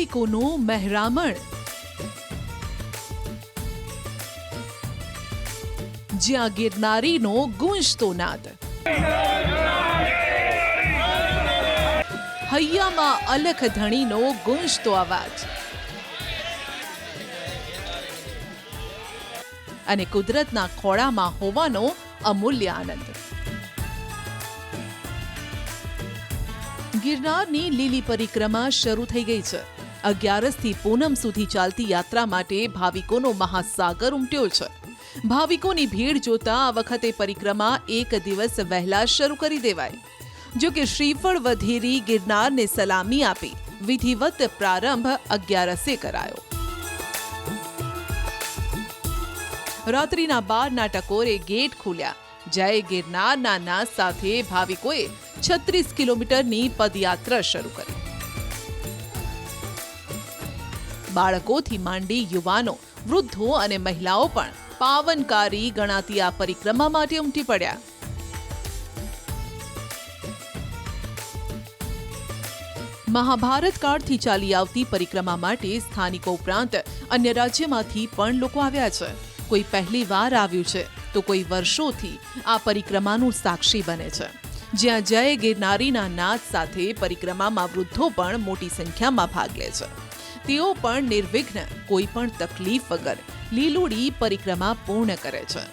ભાવિકોનું મહેરામણ, જ્યાં ગિરનારીનો ગુંજતો નાદ, હૈયામાં અલખ ધણીનો ગુંજતો અવાજ અને કુદરતના ખોળામાં હોવાનો અમૂલ્ય આનંદ. ગિરનારની લીલી પરિક્રમા શરૂ થઈ ગઈ છે. 11 થી પૂનમ સુધી ચાલતી યાત્રા માટે ભાવિકોનો મહાસાગર ઉમટ્યો છે. ભાવિકોની ભીડ જોતા આ વખતે પરિક્રમા એક દિવસ વહેલા શરૂ કરી દેવાય. જો કે શ્રીફળ વધેરી ગિરનારને સલામી આપી વિધિવત પ્રારંભ 11 કરાયો. રાત્રિના 12ના ટકોરે ગેટ ખુલ્યા. જય ગિરનારના નાદ સાથે ભાવિકોએ 36 કિલોમીટરની પદયાત્રા શરૂ કરી. બાળકોથી માંડી યુવાનો, વૃદ્ધો અને મહિલાઓ પણ પાવનકારી ગણાતી આ પરિક્રમા માટે ઉમટી પડ્યા. મહાભારત કાળથી ચાલી આવતી પરિક્રમા માટે સ્થાનિકો ઉપરાંત અન્ય રાજ્યમાંથી પણ લોકો આવ્યા છે. કોઈ પહેલી વાર આવ્યું છે તો કોઈ વર્ષોથી આ પરિક્રમાનું સાક્ષી બને છે. જ્યાં જય ગિરનારીના નાદ સાથે પરિક્રમામાં વૃદ્ધો પણ મોટી સંખ્યામાં ભાગ લે છે. તેઓ પણ નિર્વિઘ્ન, કોઈ પણ તકલીફ વગર લીલુડી પરિક્રમા પૂર્ણ કરે છે.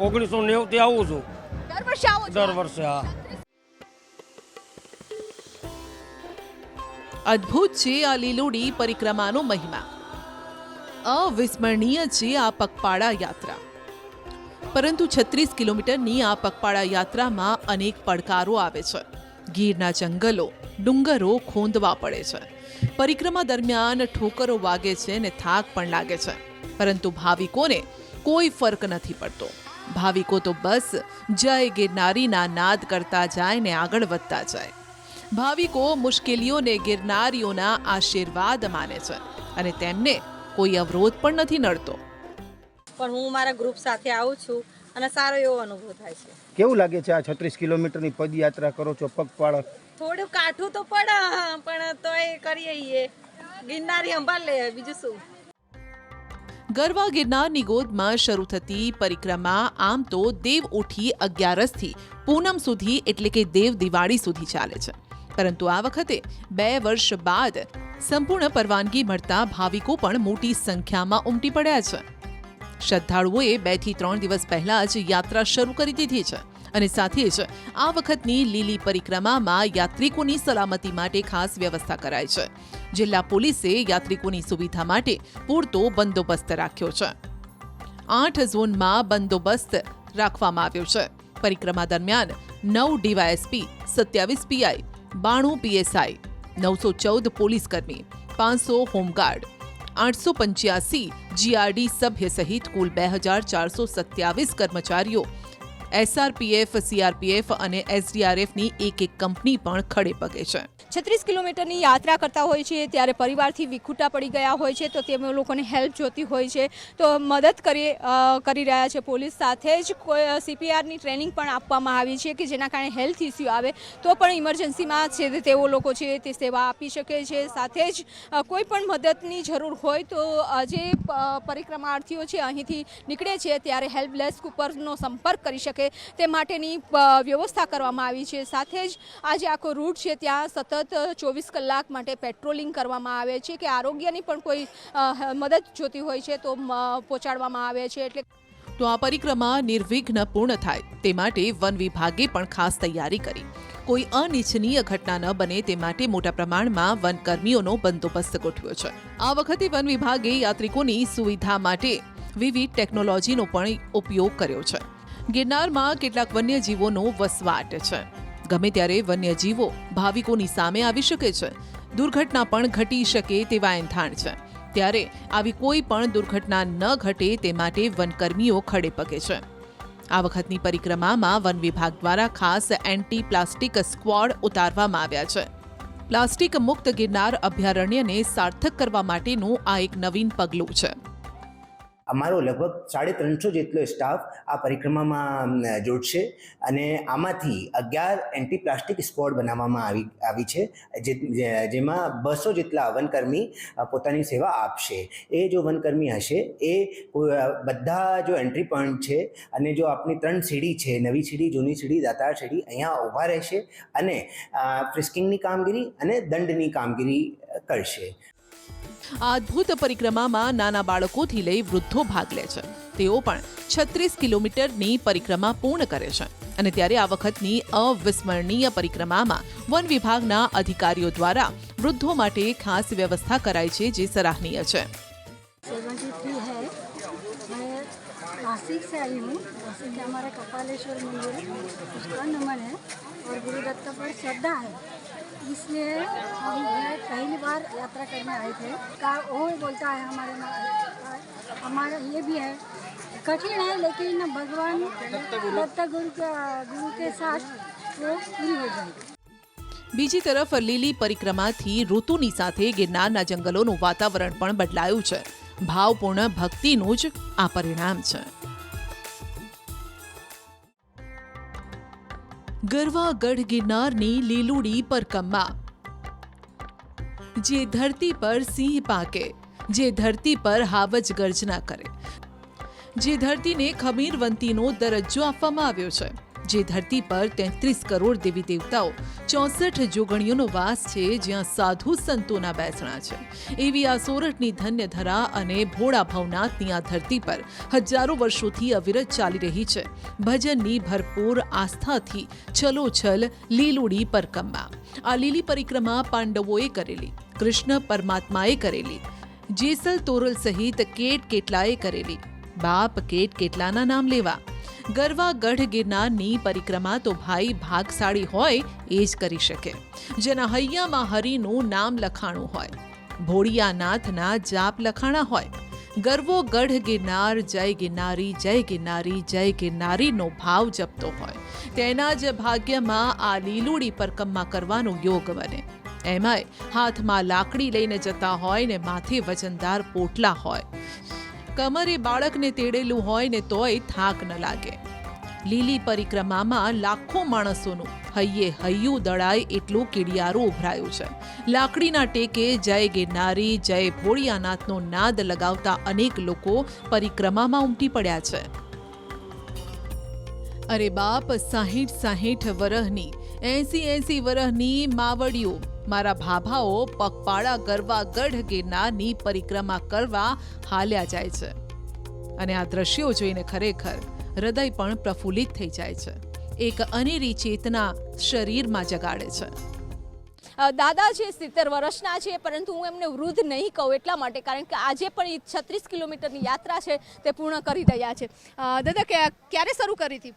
1990 થી આવું છું. દર વર્ષે. હા, અદ્ભુત છે આ લીલુડી પરિક્રમાનો મહિમા. અવિસ્મરણીય છે આ પગપાળા યાત્રા. પરંતુ 36 કિલોમીટરની આ પગપાળા યાત્રામાં અનેક પડકારો આવે છે. ગીરના જંગલો, ડુંગરો ખોંદવા પડે છે. પરિક્રમા દરમિયાન ઠોકરો વાગે છે ને થાક પણ લાગે છે. પરંતુ ભાવિકોને કોઈ ફરક નથી પડતો. ભાવિકો તો બસ જય ગિરનારીના નાદ કરતા જાય ને આગળ વધતા જાય. ભાવિકો મુશ્કેલીઓને ગિરનારીઓના આશીર્વાદ માને છે અને તેમને કોઈ અવરોધ પણ નથી નડતો. પણ હું મારા ગ્રુપ સાથે આવું છું અને સારો એવો અનુભવ થાય છે. કેવું લાગે છે આ 36 કિલોમીટરની પદયાત્રા કરો છો પગપાળા? થોડું કાઠું તો પડે પણ તોય કરીએ. ગિરનારી સંભાળ લે, બીજું શું. ગરવા ગિરનારની ગોદમાં શરૂ થતી પરિક્રમા આમ તો દેવ ઉઠી 11 થી પૂનમ સુધી એટલે કે દેવ દિવાળી સુધી ચાલે છે. પરંતુ આ વખતે 2 વર્ષ બાદ સંપૂર્ણ પરવાનગી મળતા ભાવિકો પણ મોટી સંખ્યામાં ઉમટી પડ્યા છે. શ્રદ્ધાળુઓએ 2 થી 3 દિવસ પહેલા જ યાત્રા શરૂ કરી દીધી છે અને સાથે જ આ વખતની લીલી પરિક્રમામાં યાત્રિકોની સલામતી માટે ખાસ વ્યવસ્થા કરાઈ છે. જિલ્લા પોલીસે યાત્રિકોની સુવિધા માટે પૂરતો બંદોબસ્ત રાખ્યો છે. 8 ઝોનમાં બંદોબસ્ત રાખવામાં આવ્યો છે. પરિક્રમા દરમિયાન 9 ડીવાયએસપી, 27 પીઆઈ, 92 પીએસઆઈ, 914 પોલીસ કર્મી, 500 હોમગાર્ડ, 885 જીઆરડી સભ્ય સહિત કુલ 2427 કર્મચારીઓ, એસઆરપીએફ, સીઆરપીએફ અને એસડીઆરએફની એક કંપની પણ ખડે પગે છે. 36 કિલોમીટરની યાત્રા કરતા હોય છે ત્યારે પરિવારથી વિખૂટા પડી ગયા હોય છે તો તેમને લોકોને હેલ્પ જોતી હોય છે તો મદદ કરી રહ્યા છે પોલીસ. સાથે જ સીપીઆરની ટ્રેનિંગ પણ આપવામાં આવી છે કે જેના કારણે હેલ્થ ઇસ્યુ આવે તો પણ ઇમરજન્સીમાં છે તેઓ લોકો છે તે સેવા આપી શકે છે. સાથે જ કોઈ પણ મદદની જરૂર હોય તો જે પરિક્રમાર્થીઓ છે અહીંથી નીકળે છે ત્યારે હેલ્પલેસ ઉપરનો સંપર્ક કરી શકે તે માટેની વ્યવસ્થા કરવામાં આવી છે. સાથે જ આ જે આખો રૂટ છે ત્યાં સતત 24 કલાક માટે પેટ્રોલિંગ કરવામાં આવે છે કે આરોગ્યની પણ કોઈ મદદ જોતી હોય છે તો પહોંચાડવામાં આવે છે. એટલે તો આ પરિક્રમા નિર્વિઘ્ન પૂર્ણ થાય તે માટે વન વિભાગે પણ ખાસ તૈયારી કરી. કોઈ અનિચ્છનીય ઘટના ન બને તે માટે મોટા પ્રમાણમાં વનકર્મીઓનો બંદોબસ્ત ગોઠવ્યો છે. આ વખતે વન વિભાગે યાત્રિકોની સુવિધા માટે વિવિધ ટેકનોલોજીનો પણ ઉપયોગ કર્યો છે. ગિરનારમાં કેટલાક વન્યજીવોનો વસવાટ છે. ગમે ત્યારે વન્યજીવો ભાવિકોની સામે આવી શકે છે. દુર્ઘટના પણ ઘટી શકે તેવા એંધાણ છે. ત્યારે આવી કોઈ પણ દુર્ઘટના ન ઘટે તે માટે વનકર્મીઓ ખડે પગે છે. આ વખતની પરિક્રમામાં વન વિભાગ દ્વારા ખાસ એન્ટી પ્લાસ્ટિક સ્ક્વોડ ઉતારવામાં આવ્યા છે. પ્લાસ્ટિક મુક્ત ગિરનાર અભયારણ્યને સાર્થક કરવા માટેનું આ એક નવીન પગલું છે. અમારો લગભગ 350 જેટલો સ્ટાફ આ પરિક્રમામાં જોડશે અને આમાંથી 11 એન્ટી પ્લાસ્ટિક સ્ક્વોડ બનાવવામાં આવી છે, જેમાં 200 જેટલા વનકર્મી પોતાની સેવા આપશે. એ જો વનકર્મી હશે એ બધા જો એન્ટ્રી પોઈન્ટ છે અને જો આપણી 3 સીડી છે, નવી સીડી, જૂની સીડી, દાતાર સીડી, અહીંયા ઊભા રહેશે અને ફ્રિસ્કિંગની કામગીરી અને દંડની કામગીરી કરશે. આ અદ્ભુત પરિક્રમામાં નાના બાળકોથી લઈ વૃદ્ધો ભાગ લે છે. તેઓ પણ 36 કિલોમીટરની પરિક્રમા પૂર્ણ કરે છે. અને ત્યારે આ વખતની અવિસ્મરણીય પરિક્રમામાં વન વિભાગના અધિકારીઓ દ્વારા વૃદ્ધો માટે ખાસ વ્યવસ્થા કરાઈ છે, જે સરાહનીય છે. 73 है. मैं नासिक से आई हूँ. नासिक के हमारा कपालेश्वर मंदिर है, उसका नमन है और गुरुदत्त पर श्रद्धा है, इसलिए हम पहली बार यात्रा करने आए थे. का वो बोलता है हमारा ये भी है कठिन है, लेकिन भगवान दत्त गुरु के साथ वो पूरी हो जाएगी. બીજી તરફ લીલી પરિક્રમાથી ઋતુની સાથે ગિરનારના જંગલોનું વાતાવરણ પણ બદલાયું છે. ભાવપૂર્ણ ભક્તિનું જ આ પરિણામ છે. ગરવા ગઢ ગિરનારની લીલુડી પરકમ્મા. જે ધરતી પર સિંહ પાકે, જે ધરતી પર હાવજ ગર્જના કરે, જે ધરતીને ખમીરવંતીનો દરજ્જો આપવામાં આવ્યો છે, જે ધરતી પર 33 કરોડ દેવી દેવતાઓ, 64 જોગણીઓનો વાસ છે, જ્યાં સાધુ સંતોના બેસણા છે, એવી આ સોરઠની ધન્ય ધરા અને ભોળા ભવનાથની આ ધરતી પર હજારો વર્ષોથી અવિરત ચાલી રહી છે ભજનની ભરપૂર આસ્થાથી છલોછલ લીલુડી પરકમ્મા. આ લીલી પરિક્રમા પાંડવોએ કરેલી, કૃષ્ણ પરમાત્માએ કરેલી, જેસલ તોરલ સહિત કેટલાએ કરેલી. બાપ કેટલાના નામ લેવા. ગરવા ગઢ ગિરનારની પરિક્રમા તો ભાઈ ભાગશાળી હોય એ જ કરી શકે, જેના હૈયામાં હરિનું નામ લખાણું હોય, ભોળિયાનાથના જાપ લખાણા હોય. ગરવો ગઢ ગિરનાર, જય ગિરનારી, જય ગિરનારી, જય ગિરનારીનો ભાવ જપતો હોય, તેના જ ભાગ્યમાં આ લીલુડી પરકમ્મા કરવાનો યોગ બને. એમાંય હાથમાં લાકડી લઈને જતા હોય ને માથે વજનદાર પોટલા હોય, કમરે બાળકને તેડેલું હોય ને તોય થાક ન લાગે. લીલી પરિક્રમામાં લાખો માણસોનું હૈયે હૈયું દળાય એટલું કીડિયારું ઉભરાયું છે. લાકડીના ટેકે જય ગિરનારી, જય ભોળિયાનાથનો નાદ લગાવતા અનેક લોકો પરિક્રમામાં ઉમટી પડ્યા છે. અરે બાપ, 60 વરહની, 80 વરહની માવડીઓ, મારા ભાભાઓ પગપાળા ગરવા ગઢ ગિરનારની પરિક્રમા કરવા હાલ્યા જાય છે. અને આ દ્રશ્યો જોઈને ખરેખર હૃદય પણ પ્રફુલ્લિત થઈ જાય છે. એક અનેરી ચેતના શરીરમાં જગાડે છે. દાદા છે 70 વર્ષના છે, પરંતુ હું એમને વૃદ્ધ નહીં કહું એટલા માટે, કારણ કે આજે પણ 36 કિલોમીટરની યાત્રા છે તે પૂર્ણ કરી રહ્યા છે. દાદા ક્યારે શરૂ કરી હતી?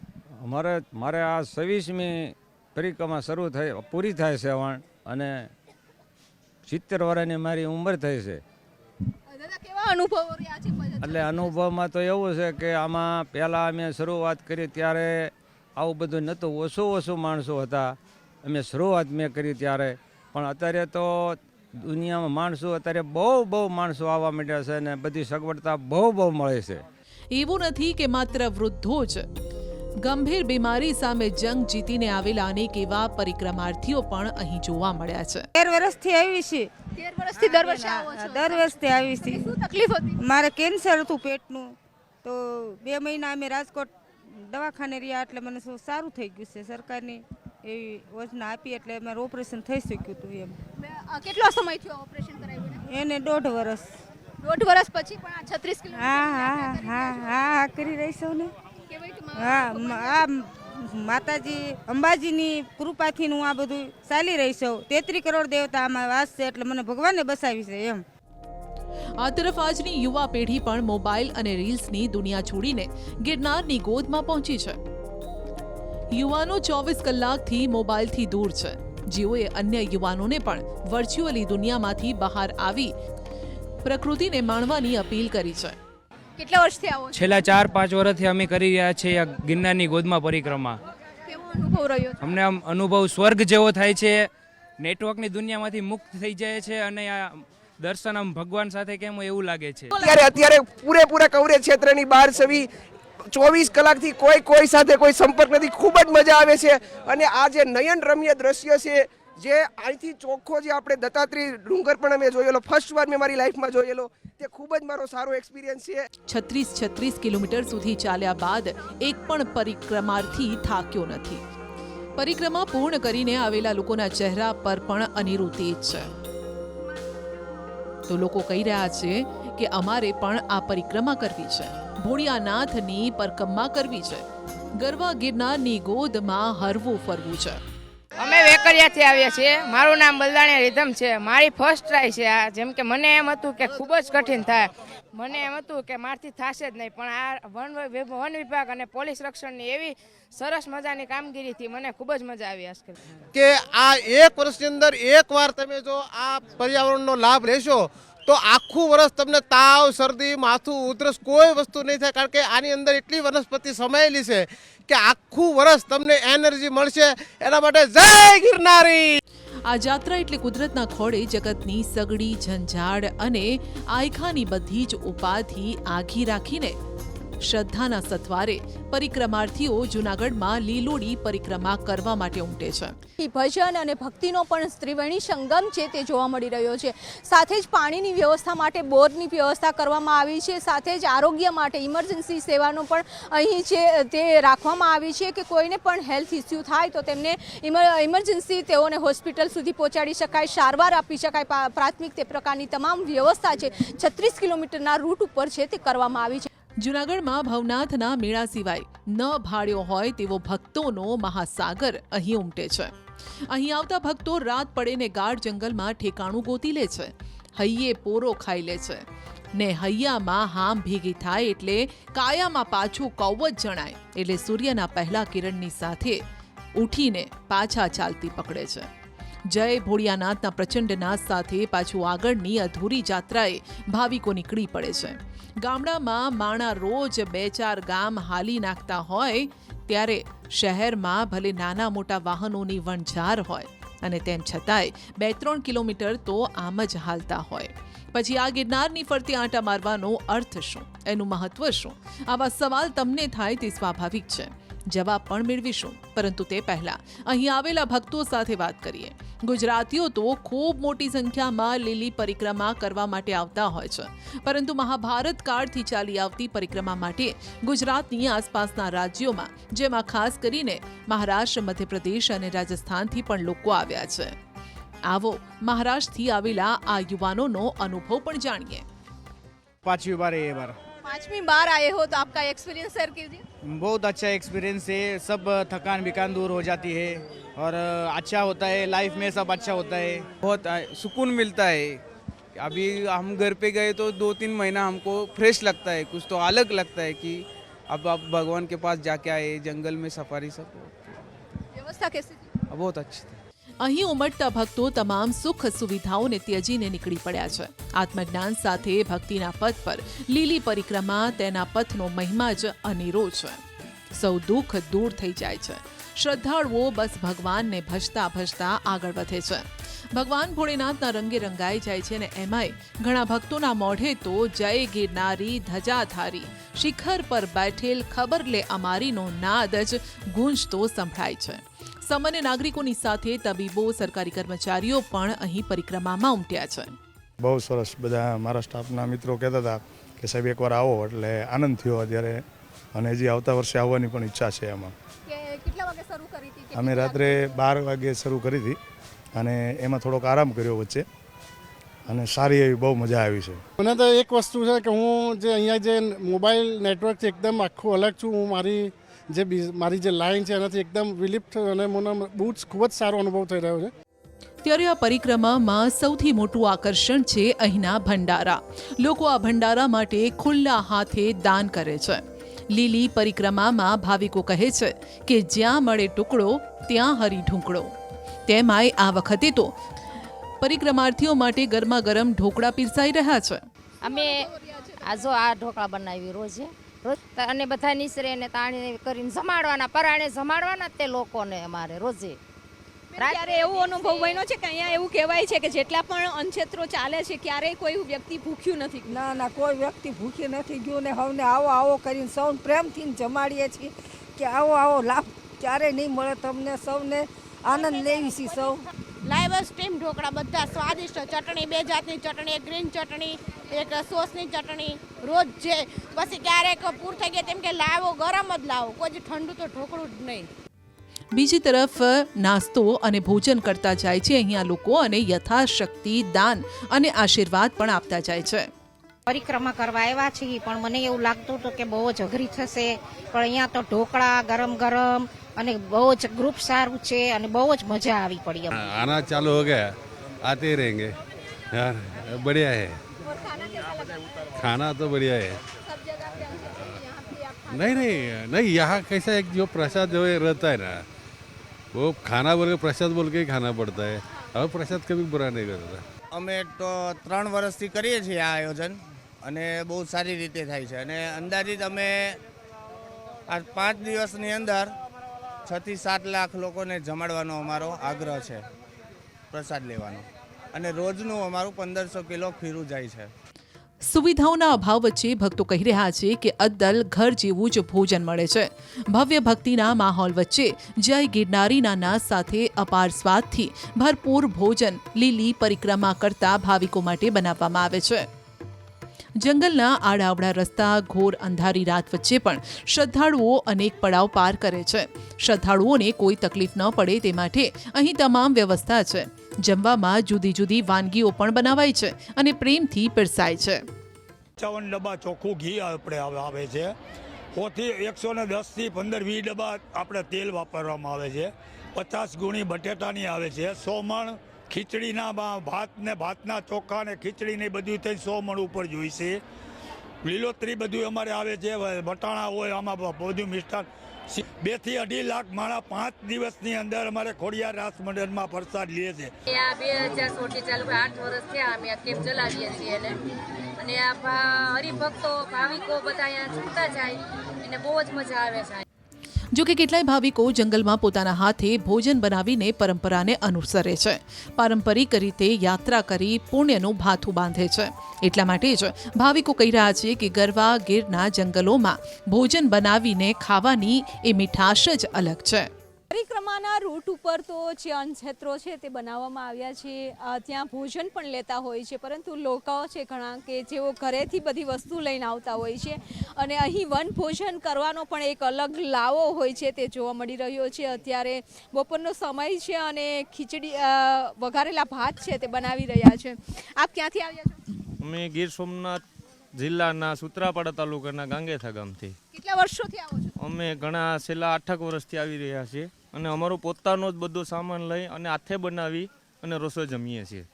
મારે આ 26મી પરિક્રમા પૂરી થાય છે અને 70 વર્ષની મારી ઉંમર થઈ છે. દાદા કેવા અનુભવો રહ્યા છે? એટલે અનુભવમાં તો એવું છે કે આમાં પહેલાં અમે શરૂઆત કરી ત્યારે આવું બધું નહોતું, ઓછું માણસો હતા. અમે શરૂઆત મેં કરી ત્યારે, પણ અત્યારે તો દુનિયામાં માણસો અત્યારે બહુ માણસો આવવા માંડ્યા છે અને બધી સગવડતા બહુ મળે છે. એવું નથી કે માત્ર વૃદ્ધો જ. ગંભીર બીમારી સામે જંગ જીતીને આવેલા અનેક એવા પરિક્રમાર્થીઓ પણ અહીં જોવા મળ્યા છે. 13 વર્ષથી આવી છે. 13 વર્ષથી દર વર્ષે આવો છો? દર વર્ષથી આવી છે. શું તકલીફ હતી? મારે કેન્સર હતું પેટનું, તો 2 મહિના અમે રાજકોટ દવાખાને રહ્યા, એટલે મને શું સારું થઈ ગયું છે. સરકારની એવી યોજના આપી એટલે અમારું ઓપરેશન થઈ શક્યું હતું. એમ કેટલો સમય થયો ઓપરેશન કરાવ્યું? એને 1.5 વર્ષ. 1.5 વર્ષ પછી પણ આ 36 કિલોમીટર હા કરી રહીશું ને. આ માતાજી અંબાજીની કૃપાથી હું આ બધું ચાલી રહી છું. 33 કરોડ દેવતા આમાં વાસ છે, એટલે મને ભગવાને બસાવી છે. એમ આ તરફ આજની યુવા પેઢી પણ મોબાઈલ અને રીલ્સની દુનિયા છોડીને ગિરનારની ગોદમાં પહોંચી છે. યુવાનો 24 કલાકથી મોબાઈલથી દૂર છે, જેઓએ અન્ય યુવાનોને પણ વર્ચ્યુઅલી દુનિયામાંથી બહાર આવી પ્રકૃતિને માણવાની અપીલ કરી છે. કેટલા વર્ષથી આવો છો? છેલ્લા 4-5 વર્ષથી અમે કરી રહ્યા છીએ આ ગિરનારની ગોદમાં પરિક્રમા. કેવો અનુભવ રહ્યો છે? અમને આમ અનુભવ સ્વર્ગ જેવો થાય છે. નેટવર્કની દુનિયામાંથી મુક્ત થઈ જાય છે અને આ દર્શન આમ ભગવાન સાથે કેમ હોય એવું લાગે છે. અત્યારે પૂરેપૂરા કવરેજ ક્ષેત્રની બહાર સવી 24 કલાકથી કોઈ સાથે કોઈ સંપર્ક નથી. ખૂબ જ મજા આવે છે અને આ જે નયન રમ્ય દ્રશ્ય છે, જે અહીંથી ચોખ્ખો જે આપણે દત્તાત્રેય ડુંગર પણ અમે જોયેલો, ફર્સ્ટ વાર મેં મારી લાઈફમાં જોયેલો, તે ખૂબ જ મારો સારો એક્સપિરિયન્સ છે. 36 કિલોમીટર સુધી ચાલ્યા બાદ એક પણ પરિક્રમાર્થી થાક્યો નથી. પરિક્રમા પૂર્ણ કરીને આવેલા લોકોના ચહેરા પર પણ અનેરું તેજ છે. તો લોકો કહી રહ્યા છે કે અમારે પણ આ પરિક્રમા કરવી છે, ભોળિયાનાથની પરિક્રમા કરવી છે, ગરવા ગિરનારની ગોદમાં હરવું ફરવું છે. અમે વેકરિયાથી આવ્યા છીએ. મારું નામ બલદાણિયા રીધમ છે. મારી ફર્સ્ટ ટ્રાય છે આ. જેમ કે મને એમ હતું કે ખૂબ જ કઠિન થાય, મને એમ હતું કે મારથી થશે જ નહીં, પણ આ વન વિભાગ અને પોલીસ રક્ષણની એવી સરસ મજાની કામગીરીથી મને ખૂબ જ મજા આવી. આજકાલ કે આ 1 વર્ષની અંદર એકવાર તમે જો આ પર્યાવરણનો લાભ લેશો તો આખું વર્ષ તમને તાવ, શરદી, માથું, ઉધરસ કોઈ વસ્તુ નહીં થાય. કારણ કે આની અંદર એટલી વનસ્પતિ સમાયેલી છે કે આખું વર્ષ તમને એનર્જી મળશે. એના માટે જય ગિરનારી. આ જાત્રા એટલે કુદરતના ખોળે જગતની સગડી ઝંઝાડ અને આયખાની બધી જ ઉપાધિ આઘી રાખીને શ્રદ્ધાના સથવારે પરિક્રમાર્થીઓ જૂનાગઢમાં લીલોડી પરિક્રમા કરવા માટે ઉમટે છે. ભજન અને ભક્તિનો પણ ત્રિવેણી સંગમ છે તે જોવા મળી રહ્યો છે. સાથે જ પાણીની વ્યવસ્થા માટે બોરની વ્યવસ્થા કરવામાં આવી છે. સાથે જ આરોગ્ય માટે ઇમરજન્સી સેવાનો પણ અહીં છે તે રાખવામાં આવી છે કે કોઈને પણ હેલ્થ ઇસ્યુ થાય તો તેમને ઇમરજન્સી તેઓને હોસ્પિટલ સુધી પહોંચાડી શકાય, સારવાર આપી શકાય. પ્રાથમિક તે પ્રકારની તમામ વ્યવસ્થા છે 36 કિલોમીટરના રૂટ ઉપર છે તે કરવામાં આવી છે. જૂનાગઢમાં ભવનાથના મેળા સિવાય ન ભાળ્યો હોય તેવો ભક્તોનો મહાસાગર અહીં ઉમટે છે. અહીં આવતા ભક્તો રાત પડે ને ગાઢ જંગલમાં ઠેકાણું ગોતી લે છે, હૈયે પોરો ખાઈ લે છે ને હૈયામાં હામ ભેગી થાય એટલે કાયામાં પાછું કૌવત જણાય એટલે સૂર્યના પહેલા કિરણની સાથે ઉઠીને પાછા ચાલતી પકડે છે. જય ભોળિયાનાથના પ્રચંડ નાદ સાથે પાછું આગળની અધૂરી જાત્રાએ ભાવિકો નીકળી પડે છે. ગામડામાં માણા રોજ 2-4 ગામ હાલી નાખતા હોય ત્યારે શહેરમાં ભલે નાના મોટા વાહનોની વણઝાર હોય અને તેમ છતાંય 2-3 કિલોમીટર તો આમ જ હાલતા હોય. પછી આ ગિરનારની ફરતે આંટા મારવાનો અર્થ શું, એનું મહત્વ શું? આવા સવાલ તમને થાય તે સ્વાભાવિક છે. જવાબ પણ મેળવીશું, પરંતુ તે પહેલા અહીં આવેલા ભક્તો સાથે વાત કરીએ. ગુજરાતીઓ તો ખૂબ મોટી સંખ્યામાં લીલી પરિક્રમા કરવા માટે આવતા હોય છે, પરંતુ મહાભારત કાળથી ચાલી આવતી પરિક્રમા માટે ગુજરાતની આસપાસના રાજ્યોમાં, જેમાં ખાસ કરીને મહારાષ્ટ્ર, મધ્યપ્રદેશ અને રાજસ્થાનથી પણ લોકો આવ્યા છે. આવો મહારાષ્ટ્રથી આવેલા આ યુવાનોનો અનુભવ પણ જાણીએ. 5वीं बार है ये बार. 5वीं बार आए हो तो आपका एक्सपीरियंस शेयर कीजिए. बहुत अच्छा एक्सपीरियंस है. सब थकान बिकान दूर हो जाती है और अच्छा होता है. लाइफ में सब अच्छा होता है. बहुत सुकून मिलता है. अभी हम घर पे गए तो 2-3 महीना हमको फ्रेश लगता है, कुछ तो अलग लगता है कि अब आप भगवान के पास जाके आए, जंगल में सफारी सब. व्यवस्था कैसी थी? बहुत अच्छी थी. અહીં ઉમટતા ભક્તો તમામ સુખ સુવિધાઓને ત્યજીને નીકળી પડ્યા છે. આત્મજ્ઞાન સાથે ભક્તિના પથ પર લીલી પરિક્રમા, તેના પથનો મહિમા જ અનેરો છે. સૌ દુઃખ દૂર થઈ જાય છે. શ્રદ્ધાળુઓ બસ ભગવાનને ભજતા ભજતા આગળ વધે છે. ભગવાન ભોળેનાથના રંગે રંગાઈ જાય છે અને એમાંય ઘણા ભક્તોના મોઢે તો જય ગિરનારી ધજાધારી, શિખર પર બેઠેલ ખબર લે અમારીનો નાદ જ ગુંજતો સંભળાય છે. સામાન્ય નાગરિકોની સાથે તબીબો, સરકારી કર્મચારીઓ પણ અહીં પરિક્રમામાં ઉમટ્યા છે. બહુ સરસ. બધા મારા સ્ટાફના મિત્રો કહેતા હતા કે સાહેબ એકવાર આવો, એટલે આનંદ થયો અત્યારે, અને હજી આવતા વર્ષે આવવાની પણ ઈચ્છા છે. એમાં કેટલા વાગે શરૂ કરી હતી? અમે રાત્રે 12 વાગે શરૂ કરી હતી અને એમાં થોડોક આરામ કર્યો વચ્ચે, અને સારી એવી બહુ મજા આવી છે. મને તો એક વસ્તુ છે કે હું જે અહીંયા જે મોબાઈલ નેટવર્કથી એકદમ આખું અલગ છું. હું મારી જે લાઈન છે એનાથી એકદમ વિલિપ્ત થયો અને મને બહુ જ ખૂબ જ સારો અનુભવ થઈ રહ્યો છે. ત્યારે આ પરિક્રમામાં સૌથી મોટું આકર્ષણ છે અહીંના ભંડારા. લોકો આ ભંડારા માટે ખુલ્લા હાથે દાન કરે છે. લીલી પરિક્રમામાં ભાવિકો કહે છે કે જ્યાં મળે ટુકડો ત્યાં હરી ઢુંકડો. તેમાંય આ વખતે તો પરિક્રમાર્થીઓ માટે ગરમા ગરમ ઢોકળા પીરસાઈ રહ્યા છે. અમે આ ઢોકળા બનાવી રોજે અને બધા નિસરે ને તાણી કરીને જમાડવાના, પરાણે જમાડવાના તે લોકોને અમારે રોજે. ત્યારે એવો અનુભવ બન્યો છે કે અહીંયા એવું કહેવાય છે કે જેટલા પણ અનક્ષેત્રો ચાલે છે ક્યારેય કોઈ વ્યક્તિ ભૂખ્યું નથી ગયું. ના કોઈ વ્યક્તિ ભૂખી નથી ગયું ને હવને આવો કરીને સૌને પ્રેમથી જમાડીએ છીએ કે આવો લાભ ક્યારેય નહીં મળે તમને સૌને આનંદ લેવી છીએ સૌ. લાઈવ સ્ટીમ ઢોકળા બધા સ્વાદિષ્ટ, ચટણી 2 જાતની ચટણી, એક ગ્રીન ચટણી, એક સોસની ચટણી રોજ છે. પછી ક્યારેક પૂર થઈ ગયા તેમ કે લાવો ગરમ જ લાવો, કોઈ ઠંડુ તો ઢોકળું જ નહીં. બીજી તરફ નાસ્તો અને ભોજન કરતા જાય છે અહીંયા લોકો અને યથાશક્તિ દાન અને આશીર્વાદ પણ આપતા જાય છે. પરિક્રમા કરવા આવ્યા છીએ પણ મને એવું લાગતું હતું કે બહુ જ અઘરી થશે, પણ અહીંયા તો ઢોકળા ગરમ અને બહુ જ ગ્રુપ સારું છે અને બહુ જ મજા આવી પડી. આના ચાલુ હો ગયા, આते रहेंगे यार, बढ़िया है खाना तो बढ़िया है. नहीं यहाँ कैसा एक जो प्रसाद जो रहता है ना वो खाना बोल के प्रसाद बोल के ही खाना पड़ता है. હવે પ્રસાદ કभी बुरा नहीं करता. અમે તો 3 વર્ષથી કરીએ છીએ આ આયોજન અને બહુ સારી રીતે થાય છે અને અંદાજિત અમે આ 5 દિવસની અંદર 6 થી 7 લાખ લોકોને જમાડવાનો અમારો આગ્રહ છે, પ્રસાદ લેવાનો, અને રોજનું અમારું 1500 કિલો ખીરું જાય છે. સુવિધાઓના અભાવ વચ્ચે ભક્તો કહી રહ્યા છે કે અદ્દલ ઘર જેવું જ ભોજન મળે છે. ભવ્ય ભક્તિના માહોલ વચ્ચે જય ગિરનારીના નાદ સાથે અપાર સ્વાદથી ભરપૂર ભોજન લીલી પરિક્રમા કરતા ભાવિકો માટે બનાવવામાં આવે છે. જંગલના આડાઅવળા રસ્તા, ઘોર અંધારી રાત વચ્ચે પણ શ્રદ્ધાળુઓ અનેક પડાવ પાર કરે છે. શ્રદ્ધાળુઓને કોઈ તકલીફ ન પડે તે માટે અહીં તમામ વ્યવસ્થા છે. જમવામાં જુદી જુદી વાનગીઓ પણ બનાવાય છે અને પ્રેમથી પીરસાય છે. 55 ડબ્બા ચોખ્ખું ઘી આપણે આવે છે, 110 થી 15-20 ડબ્બા આપણે તેલ વાપરવામાં આવે છે, 50 ગુણી બટેટાની આવે છે, 100 મણ ખીચડીના ભાત ને ભાતના ચોખા ને ખીચડી ને બધું થઈ 100 મણ ઉપર જોઈશે. લીલોતરી બધું અમારે આવે છે, વટાણા હોય, આમાં બધું મિષ્ટાન. 2 થી 2.5 લાખ માણસ 5 દિવસની અંદર અમારે ખોડિયાર રાસ મંડળમાં પ્રસાદ લે છે. આ 2016 ચાલુ 8 વર્ષ થયા અમે આ કેમ્પ ચલાવીએ છીએ અને આ હરિભક્તો ભાવિકો બધા અહીંયા છૂટતા જાય અને બહુ જ મજા આવે છે. જો કે કેટલાય ભાવિકો જંગલમાં પોતાના હાથે ભોજન બનાવીને પરંપરાને અનુસરે છે. પારંપરિક રીતે યાત્રા કરી પુણ્યનું ભાથું બાંધે છે. એટલા માટે જ ભાવિકો કહી રહ્યા છે કે ગરવા ગીરના જંગલોમાં ભોજન બનાવીને ખાવાની એ મીઠાશ જ અલગ છે. પરિક્રમાના રૂટ ઉપર તો જે અનક્ષેત્રો છે તે બનાવવામાં આવ્યા છે, ત્યાં ભોજન પણ લેતા હોય છે, પરંતુ લોકો છે ઘણા કે જેઓ ઘરેથી બધી વસ્તુ લઈને આવતા હોય છે અને અહીં વન ભોજન કરવાનો પણ એક અલગ લાવો હોય છે તે જોવા મળી રહ્યો છે. અત્યારે બપોરનો સમય છે અને ખીચડી વઘારેલા ભાત છે તે બનાવી રહ્યા છે. આપ ક્યાંથી આવ્યા છો? અમે ગીર સોમનાથ જિલ્લાના સૂત્રાપાડા તાલુકાના ગાંગેથા ગામથી. કેટલા વર્ષોથી આવો છો? અમે ઘણા છેલ્લા 8 વર્ષથી આવી રહ્યા છીએ અને અમારો પોતાનો જ બધો સામાન લઈ અને હાથે બનાવી અને રસોઈ જમીએ છીએ.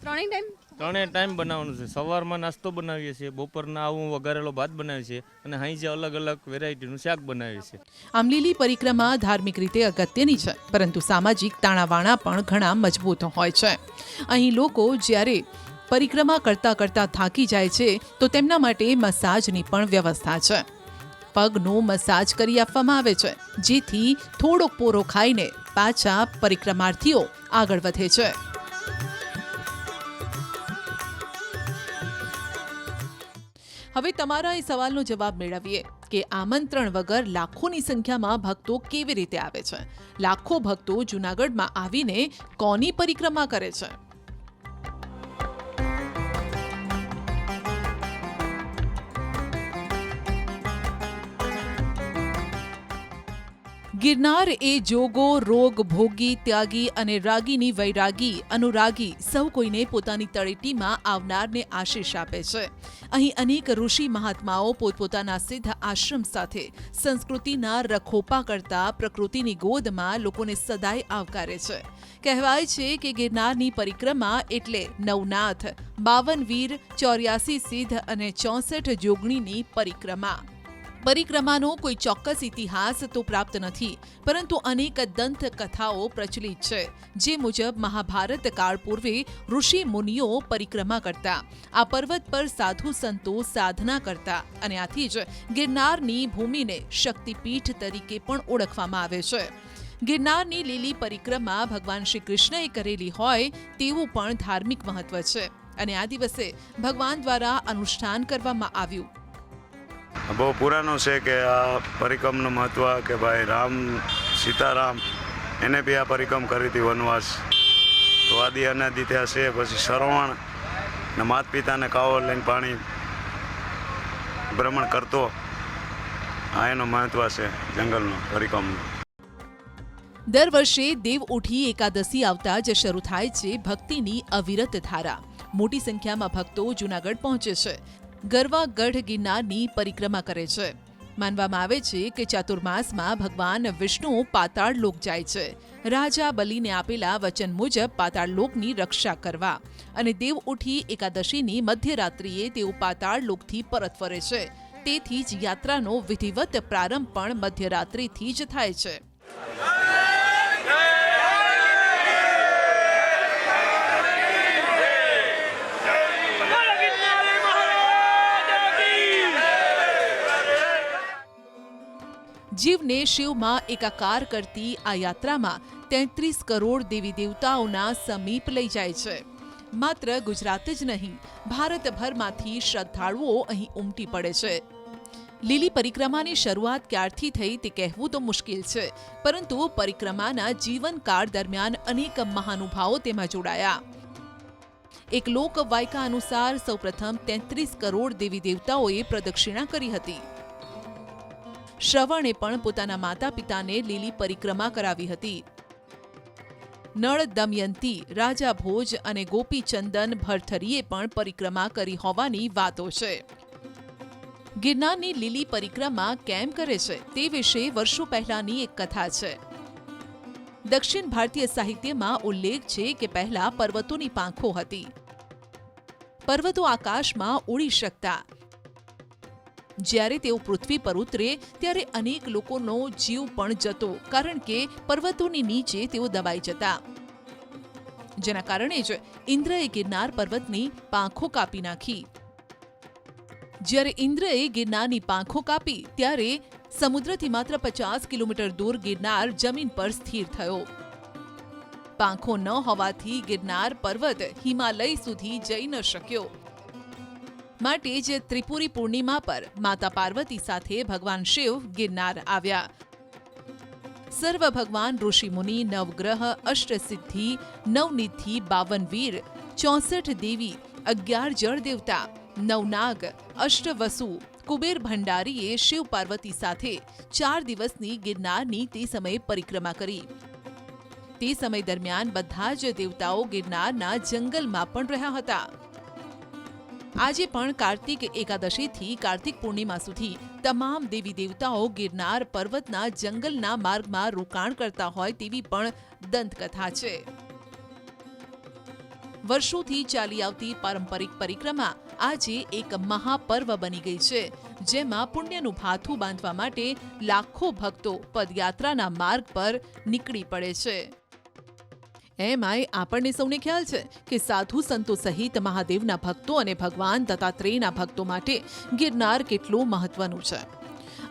ત્રણેય ટાઈમ બનાવવાનું છે. સવારમાં નાસ્તો બનાવીએ છીએ, બપોરના આવું વઘારેલો ભાત બનાવીએ છીએ અને અહીં જે અલગ અલગ વેરાયટીનું શાક બનાવીએ છીએ. આમ લીલી પરિક્રમા ધાર્મિક રીતે અગત્યની છે, પરંતુ સામાજિક તાણાવાણા પણ ઘણા મજબૂત હોય છે. અહીં લોકો જ્યારે પરિક્રમા કરતા થાકી જાય છે તો તેમના માટે મસાજની પણ વ્યવસ્થા છે. પગનું મસાજ કરી આપવામાં આવે છે, જેથી થોડોક પોરો ખાઈને પાછા પરિક્રમાર્થીઓ આગળ વધે છે. હવે તમારા એ સવાલનો જવાબ મેળવીએ કે આમંત્રણ વગર લાખોની સંખ્યામાં ભક્તો કેવી રીતે આવે છે? લાખો ભક્તો જૂનાગઢમાં આવીને કોની પરિક્રમા કરે છે? ગિરનાર એ જોગો, રોગ, ભોગી, ત્યાગી અને રાગીની વૈરાગી, અનુરાગી સૌ કોઈને પોતાની તળેટીમાં આવનારને આશીષ આપે છે. અહીં અનેક ઋષિ મહાત્માઓ પોતપોતાના સિદ્ધ આશ્રમ સાથે સંસ્કૃતિના રખોપા કરતા પ્રકૃતિની ગોદમાં લોકોને સદાય આવકારે છે. કહેવાય છે કે ગિરનારની પરિક્રમા એટલે નવનાથ, 52 વીર, 84 સિદ્ધ અને 64 જોગણીની પરિક્રમા. પરિક્રમાનો કોઈ ચોક્કસ ઇતિહાસ તો પ્રાપ્ત નથી, પરંતુ અનેક દંત કથાઓ પ્રચલિત છે, જે મુજબ મહાભારત કાળ પૂર્વે ઋષિ મુનિઓ પરિક્રમા કરતા, આ પર્વત પર સાધુ સંતો સાધના કરતા અને આથી જ ગિરનારની ભૂમિને શક્તિપીઠ તરીકે પણ ઓળખવામાં આવે છે. ગિરનારની લીલી પરિક્રમા ભગવાન શ્રી કૃષ્ણએ કરેલી હોય તેવું પણ ધાર્મિક મહત્વ છે અને આ દિવસે ભગવાન દ્વારા અનુષ્ઠાન કરવામાં આવ્યું. બહુ પુરાણું છે કે આ પરિક્રમનું મહત્વ કે ભાઈ રામ સીતારામ એને બી આ પરિક્રમ કરી હતી વનવાસ. તો આદિ અનાદિ ત્યાં છે. પછી શ્રવણ ને માતા પિતાને કાવો લઈને પાણી ભ્રમણ કરતો, આ એનું મહત્વ છે જંગલનું પરિક્રમનું. દર વર્ષે દેવઉઠી એકાદશી આવતા જ શરૂ થાય છે ભક્તિની અવિરત ધારા. મોટી સંખ્યામાં ભક્તો જૂનાગઢ પહોંચે છે, ગરવા ગઢ ગિરનારની પરિક્રમા કરે છે. માનવામાં આવે છે કે ચાતુર્માસમાં ભગવાન વિષ્ણુ પાતાળ લોક જાય છે રાજા બલિને આપેલા વચન મુજબ પાતાળ લોકની રક્ષા કરવા, અને દેવઉઠી એકાદશીની મધ્યરાત્રિએ તેઓ પાતાળ લોકથી પરત ફરે છે. તેથી જ યાત્રાનો વિધિવત પ્રારંભ પણ મધ્યરાત્રિથી જ થાય છે. જીવને શિવમાં એકાકાર કરતી આ યાત્રામાં 33 કરોડ દેવી દેવતાઓના સમીપ લઈ જાય છે. માત્ર ગુજરાત જ નહીં, ભારતભરમાંથી શ્રદ્ધાળુઓ અહીં ઉમટી પડે છે. લીલી પરિક્રમાની શરૂઆત ક્યારથી થઈ તે કહેવું તો મુશ્કેલ છે, પરંતુ પરિક્રમાના જીવનકાળ દરમિયાન અનેક મહાનુભાવો તેમાં જોડાયા. એક લોકવાયકા અનુસાર સૌપ્રથમ 33 કરોડ દેવી દેવતાઓએ પ્રદક્ષિણા કરી હતી. શ્રવણે પણ પોતાના માતા પિતાને લીલી પરિક્રમા કરાવી હતી. નળ દમયંતી, રાજા ભોજ અને ગોપીચંદન ભરથરીએ પણ પરિક્રમા કરી હોવાની વાતો છે. ગિરનારની લીલી પરિક્રમા કેમ કરે છે તે વિશે વર્ષો પહેલાની એક કથા છે. દક્ષિણ ભારતીય સાહિત્યમાં ઉલ્લેખ છે કે પહેલા પર્વતોની પાંખો હતી. પર્વતો આકાશમાં ઉડી શકતા. જ્યારે તેઓ પૃથ્વી પર ઉતરે ત્યારે અનેક લોકોનો જીવ પણ જતો, કારણ કે પર્વતોની નીચે તેઓ દબાઈ જતા. જેના કારણે જ ઇન્દ્રએ ગિરનાર પર્વતની પાંખો કાપી નાખી. જ્યારે ઇન્દ્રએ ગિરનારની પાંખો કાપી ત્યારે સમુદ્રથી માત્ર 50 કિલોમીટર દૂર ગિરનાર જમીન પર સ્થિર થયો. પાંખો ન હોવાથી ગિરનાર પર્વત હિમાલય સુધી જઈ ન શક્યો. માટે જ ત્રિપુરી પૂર્ણિમા પર માતા પાર્વતી સાથે ભગવાન શિવ ગિરનાર આવ્યા. સર્વ ભગવાન ઋષિમુનિ, નવગ્રહ, અષ્ટસિદ્ધિ, નવનિધિ, 52 વીર, 64 દેવી, 11 જળ દેવતા, નવનાગ, અષ્ટવસુ, કુબેર ભંડારીએ શિવ પાર્વતી સાથે 4 દિવસની ગિરનારની તે સમયે પરિક્રમા કરી. તે સમય દરમિયાન બધા જ દેવતાઓ ગિરનારના જંગલમાં પણ રહ્યા હતા. આજે પણ કાર્તિક એકાદશીથી કાર્તિક પૂર્ણિમા સુધી તમામ દેવી દેવતાઓ ગિરનાર પર્વતના જંગલના માર્ગમાં રોકાણ કરતા હોય તેવી પણ દંતકથા છે. વર્ષોથી ચાલી આવતી પારંપરિક પરિક્રમા આજે એક મહાપર્વ બની ગઈ છે, જેમાં પુણ્યનું ભાથું બાંધવા માટે લાખો ભક્તો પદયાત્રાના માર્ગ પર નીકળી પડે છે. એમાંય આપણને સૌને ખ્યાલ છે કે સાધુ સંતો સહિત મહાદેવના ભક્તો અને ભગવાન દત્તાત્રેયના ભક્તો માટે ગિરનાર કેટલું મહત્વનું છે.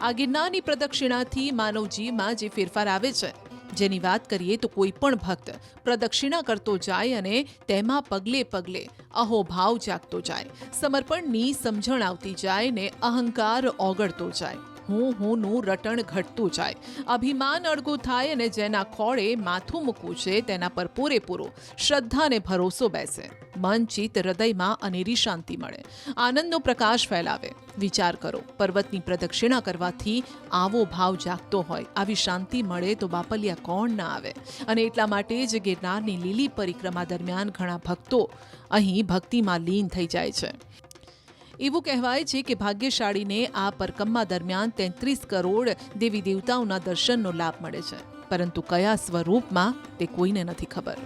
આ ગિરનારની પ્રદક્ષિણાથી માનવ જીવમાં જે ફેરફાર આવે છે, જેની વાત કરીએ તો કોઈ પણ ભક્ત પ્રદક્ષિણા કરતો જાય અને તેમાં પગલે પગલે અહોભાવ જાગતો જાય, સમર્પણની સમજણ આવતી જાય ને અહંકાર ઓગળતો જાય, હું રટણ ઘટતું જાય, અભિમાન અળગું થાય અને જેના ખોળે માથું મૂકવું છે તેના પર પૂરેપૂરો શ્રદ્ધા અને ભરોસો બેસે. મન ચિત્ત હૃદયમાં અનેરી શાંતિ મળે, આનંદનો પ્રકાશ ફેલાવે. વિચાર કરો, પર્વતની પ્રદક્ષિણા કરવાથી આવો ભાવ જાગતો હોય, આવી શાંતિ મળે તો બાપલિયા કોણ ના આવે. અને એટલા માટે જ ગિરનારની લીલી પરિક્રમા દરમિયાન ઘણા ભક્તો અહીં ભક્તિમાં લીન થઈ જાય છે. એવું કહેવાય છે કે ભાગ્યશાળીને આ પરિક્રમા દરમિયાન 33 કરોડ દેવી દેવતાઓના દર્શનનો લાભ મળે છે, પરંતુ કયા સ્વરૂપમાં તે કોઈને નથી ખબર.